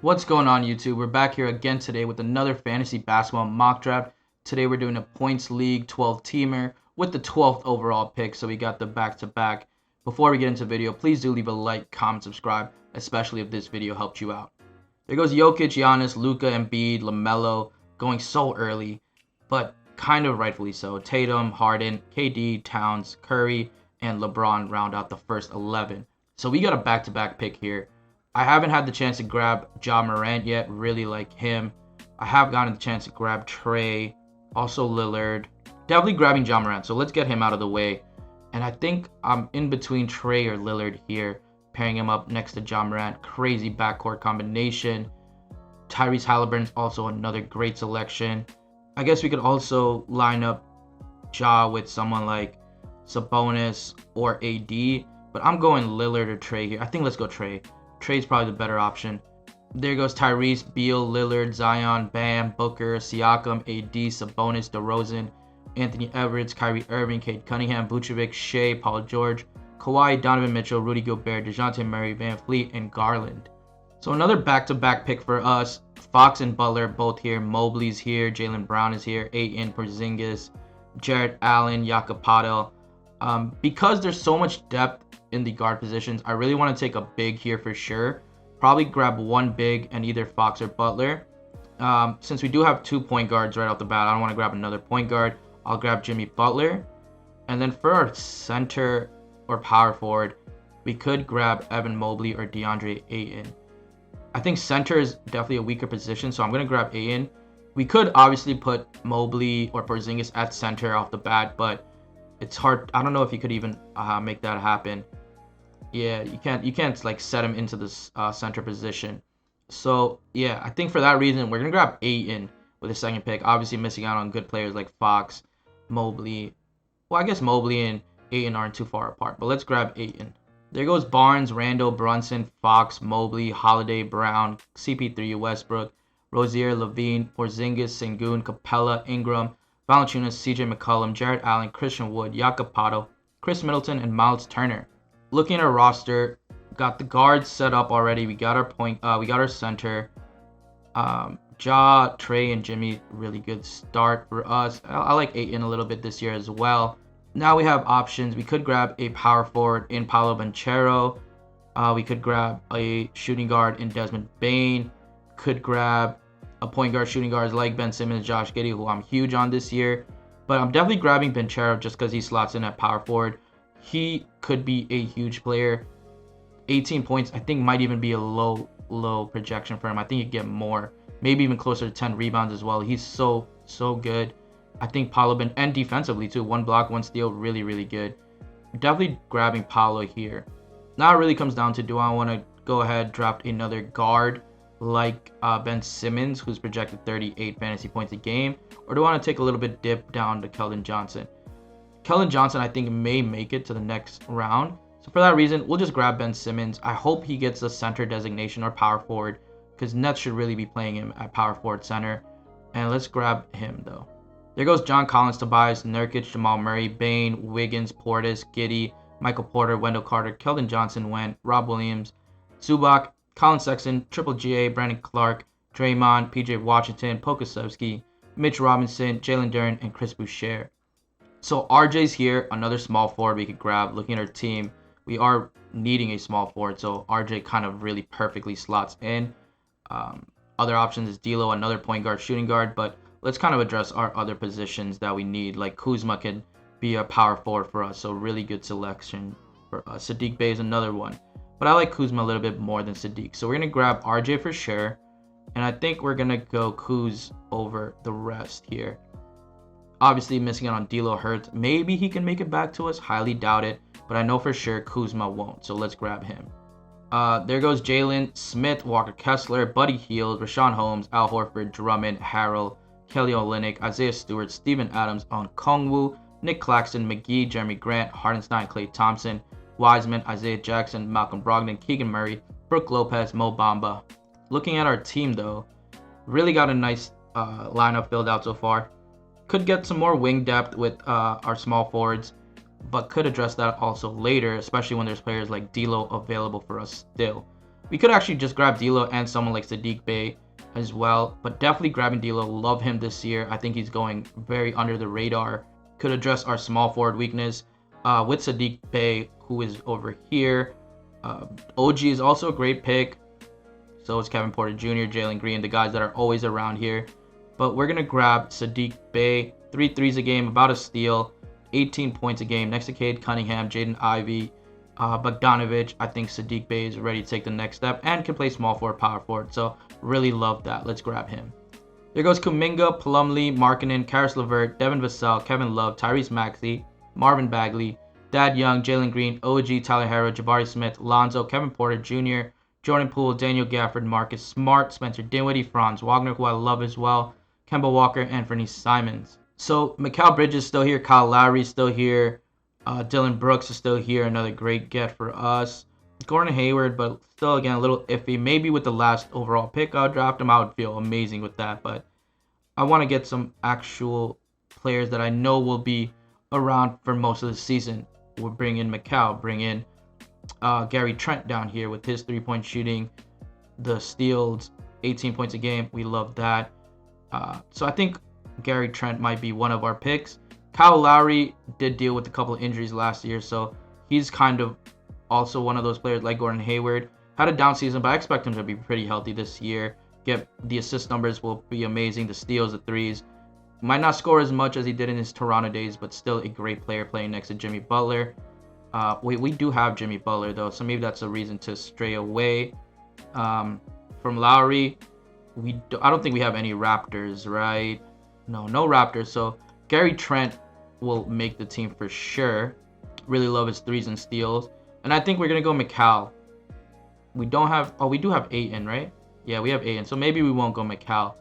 What's going on, YouTube? We're back here again today with another fantasy basketball mock draft. Today we're doing a points league 12-teamer with the 12th overall pick, so we got the back-to-back. Before we get into the video, please do leave a like, comment, subscribe, especially if this video helped you out. There goes Jokic, Giannis, Luka, Embiid, LaMelo, going so early, but kind of rightfully so. Tatum, Harden, KD, Towns, Curry, and LeBron round out the first 11. So we got a back-to-back pick here. I haven't had the chance to grab Ja Morant yet, really like him. I have gotten the chance to grab Trey, also Lillard. Definitely grabbing Ja Morant, so let's get him out of the way. And I think I'm in between Trey or Lillard here, pairing him up next to Ja Morant. Crazy backcourt combination. Tyrese Halliburton's also another great selection. I guess we could also line up Ja with someone like Sabonis or AD, but I'm going Lillard or Trey here. I think let's go Trey. Trey's probably the better option. There goes Tyrese, Beal, Lillard, Zion, Bam, Booker, Siakam, AD, Sabonis, DeRozan, Anthony Edwards, Kyrie Irving, Cade Cunningham, Vucevic, Shea, Paul George, Kawhi, Donovan Mitchell, Rudy Gobert, DeJounte Murray, Van Fleet, and Garland. So another back-to-back pick for us. Fox and Butler both here. Mobley's here. Jaylen Brown is here. Ayton, Porzingis, Jarrett Allen, Jakob Poeltl. Because there's so much depth in the guard positions, I really want to take a big here for sure. Probably grab one big and either Fox or Butler. Since we do have 2 point guards right off the bat, I don't want to grab another point guard. I'll grab Jimmy Butler. And then for our center or power forward, we could grab Evan Mobley or DeAndre Ayton. I think center is definitely a weaker position, so I'm going to grab Ayton. We could obviously put Mobley or Porzingis at center off the bat, but it's hard. I don't know if you could even make that happen. Yeah, you can't like set him into this center position. So yeah, I think for that reason we're gonna grab Ayton with a second pick. Obviously missing out on good players like Fox, Mobley. Well, I guess Mobley and Ayton aren't too far apart, but let's grab Ayton. There goes Barnes, Randall, Brunson, Fox, Mobley, Holiday, Brown, CP3, Westbrook, Rozier, Levine, Porzingis, Sengun, Capella, Ingram, Valanciunas, CJ McCollum, Jarrett Allen, Christian Wood, Jakob Poeltl, Chris Middleton, and Miles Turner. Looking at our roster, got the guards set up already. We got our center. Ja, Trey, and Jimmy, really good start for us. I like Ayton a little bit this year as well. Now we have options. We could grab a power forward in Paolo Banchero. We could grab a shooting guard in Desmond Bane. Could grab a point guard, shooting guards like Ben Simmons, Josh Giddey, who I'm huge on this year. But I'm definitely grabbing Banchero just because he slots in at power forward. He could be a huge player. 18 points, I think, might even be a low projection for him. I think he'd get more, maybe even closer to 10 rebounds as well. He's so good. I think Paolo, and defensively too, 1 block, 1 steal, really good. Definitely grabbing Paolo here. Now it really comes down to, do I want to go ahead, draft another guard like Ben Simmons, who's projected 38 fantasy points a game, or do I want to take a little bit dip down to Keldon Johnson? Keldon Johnson, I think, may make it to the next round. So for that reason, we'll just grab Ben Simmons. I hope he gets the center designation or power forward, because Nets should really be playing him at power forward center. And let's grab him, though. There goes John Collins, Tobias, Nurkic, Jamal Murray, Bane, Wiggins, Portis, Giddey, Michael Porter, Wendell Carter, Keldon Johnson, Went, Rob Williams, Zubac, Colin Sexton, Triple GA, Brandon Clark, Draymond, PJ Washington, Pokusevski, Mitch Robinson, Jalen Duren, and Chris Boucher. So RJ's here, another small forward we could grab. Looking at our team, we are needing a small forward, so RJ kind of really perfectly slots in. Other options is D'Lo, another point guard, shooting guard, but let's kind of address our other positions that we need. Like Kuzma could be a power forward for us, so really good selection for us. Saddiq Bey is another one, but I like Kuzma a little bit more than Saddiq. So we're going to grab RJ for sure, and I think we're going to go Kuz over the rest here. Obviously, missing out on D'Lo hurts. Maybe he can make it back to us. Highly doubt it. But I know for sure Kuzma won't. So let's grab him. There goes Jalen, Smith, Walker Kessler, Buddy Hield, Rashawn Holmes, Al Horford, Drummond, Harrell, Kelly Olynyk, Isaiah Stewart, Steven Adams, Okongwu, Nick Claxton, McGee, Jeremy Grant, Hardenstein, Klay Thompson, Wiseman, Isaiah Jackson, Malcolm Brogdon, Keegan Murray, Brooke Lopez, Mo Bamba. Looking at our team, though, really got a nice lineup filled out so far. Could get some more wing depth with our small forwards, but could address that also later, especially when there's players like D'Lo available for us still. We could actually just grab D'Lo and someone like Sadiq Bey as well, but definitely grabbing D'Lo. Love him this year. I think he's going very under the radar. Could address our small forward weakness with Sadiq Bey, who is over here. OG is also a great pick. So is Kevin Porter Jr., Jalen Green, the guys that are always around here. But we're going to grab Sadiq Bey. 3 threes a game, about a steal, 18 points a game. Next to Cade Cunningham, Jaden Ivey, Bogdanovich. I think Sadiq Bey is ready to take the next step and can play small forward, power forward. So really love that. Let's grab him. There goes Kuminga, Plumlee, Markkanen, Karis LeVert, Devin Vassell, Kevin Love, Tyrese Maxey, Marvin Bagley, Dad Young, Jalen Green, OG, Tyler Herro, Jabari Smith, Lonzo, Kevin Porter Jr., Jordan Poole, Daniel Gafford, Marcus Smart, Spencer Dinwiddie, Franz Wagner, who I love as well, Kemba Walker, and Anthony Simons. So Mikal Bridges is still here, Kyle Lowry is still here, Dylan Brooks is still here, another great get for us. Gordon Hayward, but still, again, a little iffy. Maybe with the last overall pick I'll draft him, I would feel amazing with that. But I want to get some actual players that I know will be around for most of the season. We'll bring in Mikal, bring in Gary Trent down here with his 3-point shooting, the steals, 18 points a game. We love that. So I think Gary Trent might be one of our picks. Kyle Lowry did deal with a couple of injuries last year, so he's kind of also one of those players like Gordon Hayward. Had a down season, but I expect him to be pretty healthy this year. Get the assist numbers will be amazing. The steals, the threes. Might not score as much as he did in his Toronto days, but still a great player playing next to Jimmy Butler. We do have Jimmy Butler though, so maybe that's a reason to stray away from Lowry. I don't think we have any Raptors, right? No Raptors. So Gary Trent will make the team for sure. Really love his threes and steals, and I think we're gonna go Mikal. We don't have. Oh, we do have Ayton, right? Yeah, we have Ayton. So maybe we won't go Mikal.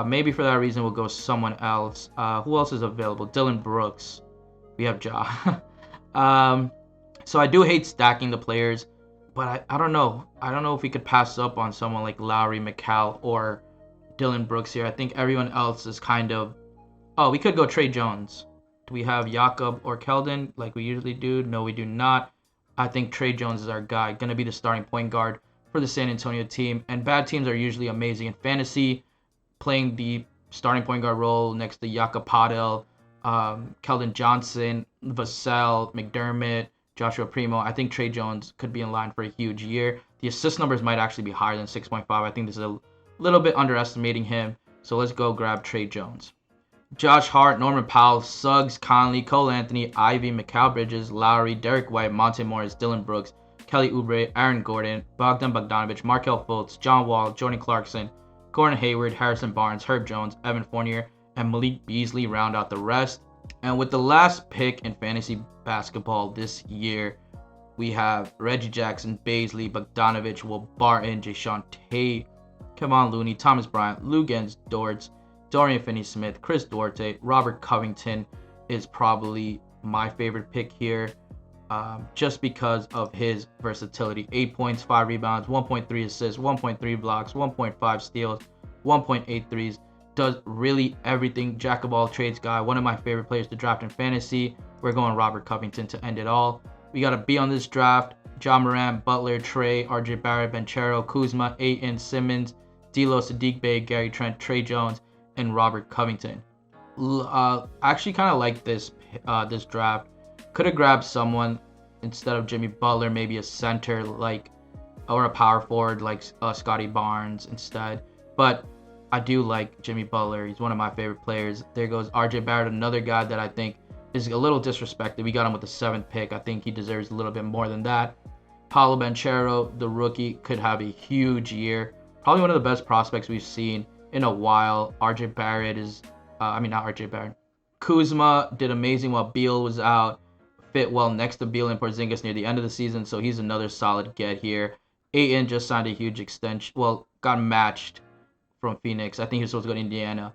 Maybe for that reason we'll go someone else. Who else is available? Dylan Brooks. We have Ja. So I do hate stacking the players, but I don't know. I don't know if we could pass up on someone like Lowry, Mikal, or Dylan Brooks here. I think everyone else is kind of... Oh, we could go Trey Jones. Do we have Jakob or Keldon like we usually do? No, we do not. I think Trey Jones is our guy. Going to be the starting point guard for the San Antonio team. And bad teams are usually amazing in fantasy, playing the starting point guard role next to Jakob Poeltl, Keldon Johnson, Vassell, McDermott, Joshua Primo. I think Trey Jones could be in line for a huge year. The assist numbers might actually be higher than 6.5. I think this is a little bit underestimating him. So let's go grab Trey Jones. Josh Hart, Norman Powell, Suggs, Conley, Cole Anthony, Ivy, Mikal Bridges, Lowry, Derek White, Monte Morris, Dylan Brooks, Kelly Oubre, Aaron Gordon, Bogdan Bogdanovich, Markelle Fultz, John Wall, Jordan Clarkson, Gordon Hayward, Harrison Barnes, Herb Jones, Evan Fournier, and Malik Beasley round out the rest. And with the last pick in fantasy basketball this year, we have Reggie Jackson, Baisley, Bogdanovich, Will Barton, Jayshawn Tate, Kevon Looney, Thomas Bryant, Lugens Dortz, Dorian Finney-Smith, Chris Duarte, Robert Covington is probably my favorite pick here, just because of his versatility. 8 points, 5 rebounds, 1.3 assists, 1.3 blocks, 1.5 steals, 1.8 threes. Does really everything. Jack of all trades guy. One of my favorite players to draft in fantasy. We're going Robert Covington to end it all. We got to be on this draft. Ja Morant, Butler, Trey, RJ Barrett, Banchero, Kuzma, Ayton, Simmons, D'Lo, Sadiq Bey, Gary Trent, Trey Jones, and Robert Covington. I actually kind of like this draft. Could have grabbed someone instead of Jimmy Butler, maybe a center or a power forward like Scotty Barnes instead. But I do like Jimmy Butler. He's one of my favorite players. There goes RJ Barrett, another guy that I think is a little disrespected. We got him with the 7th pick. I think he deserves a little bit more than that. Paolo Banchero, the rookie, could have a huge year. Probably one of the best prospects we've seen in a while. RJ Barrett is, not RJ Barrett. Kuzma did amazing while Beal was out. Fit well next to Beal and Porzingis near the end of the season, so he's another solid get here. Ayton just signed a huge extension. Well, got matched from Phoenix. I think he's supposed to go to Indiana.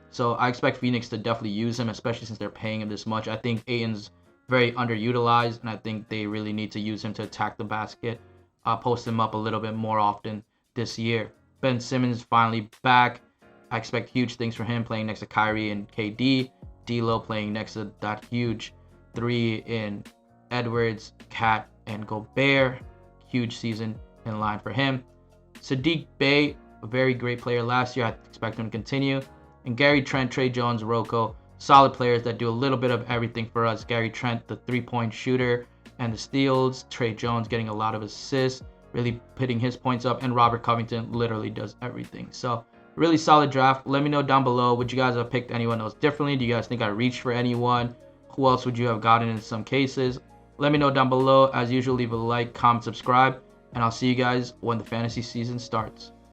So I expect Phoenix to definitely use him, especially since they're paying him this much. I think Ayton's very underutilized, and I think they really need to use him to attack the basket, post him up a little bit more often this year. Ben Simmons finally back. I expect huge things from him, playing next to Kyrie and KD. D'Lo playing next to that huge 3 in Edwards, Cat, and Gobert. Huge season. in line for him. Sadiq Bey, a very great player last year. I expect him to continue. And Gary Trent, Trey Jones, Rocco, solid players that do a little bit of everything for us. Gary Trent, the three-point shooter and the steals. Trey Jones getting a lot of assists, really putting his points up. And Robert Covington literally does everything. So really solid draft. Let me know down below, would you guys have picked anyone else differently? Do you guys think I reached for anyone? Who else would you have gotten in some cases? Let me know down below. As usual, leave a like, comment, subscribe, and I'll see you guys when the fantasy season starts.